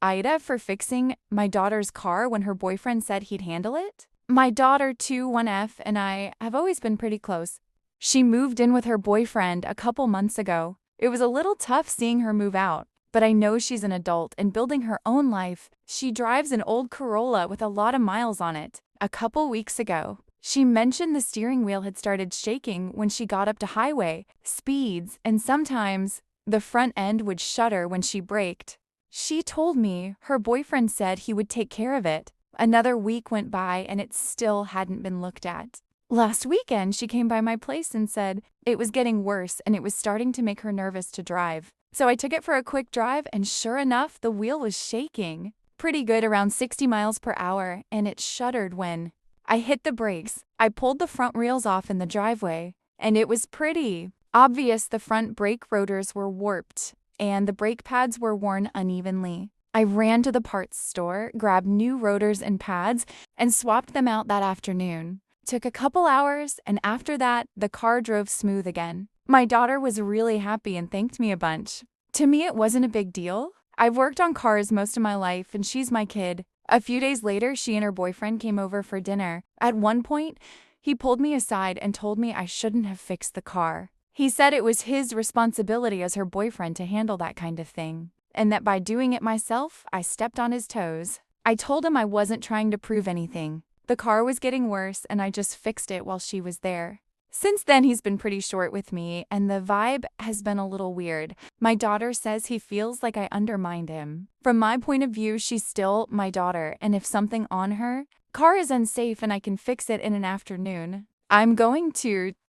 Ida for fixing my daughter's car when her boyfriend said he'd handle it. My daughter, 1F, and I have always been pretty close. She moved in with her boyfriend a couple months ago. It was a little tough seeing her move out, but I know she's an adult and building her own life. She drives an old Corolla with a lot of miles on it. A couple weeks ago, she mentioned the steering wheel had started shaking when she got up to highway speeds, and sometimes the front end would shudder when she braked. She told me her boyfriend said he would take care of it. Another week went by and it still hadn't been looked at. Last weekend, she came by my place and said it was getting worse and it was starting to make her nervous to drive. So I took it for a quick drive and sure enough, the wheel was shaking. Pretty good, around 60 miles per hour, and it shuddered when I hit the brakes. I pulled the front rails off in the driveway, and it was pretty obvious the front brake rotors were warped and the brake pads were worn unevenly. I ran to the parts store, grabbed new rotors and pads, and swapped them out that afternoon. Took a couple hours, and after that, the car drove smooth again. My daughter was really happy and thanked me a bunch. To me, it wasn't a big deal. I've worked on cars most of my life, and she's my kid. A few days later, she and her boyfriend came over for dinner. At one point, he pulled me aside and told me I shouldn't have fixed the car. He said it was his responsibility as her boyfriend to handle that kind of thing, and that by doing it myself, I stepped on his toes. I told him I wasn't trying to prove anything. The car was getting worse, and I just fixed it while she was there. Since then, he's been pretty short with me, and the vibe has been a little weird. My daughter says he feels like I undermined him. From my point of view, she's still my daughter, and if something on her car is unsafe and I can fix it in an afternoon, I'm going to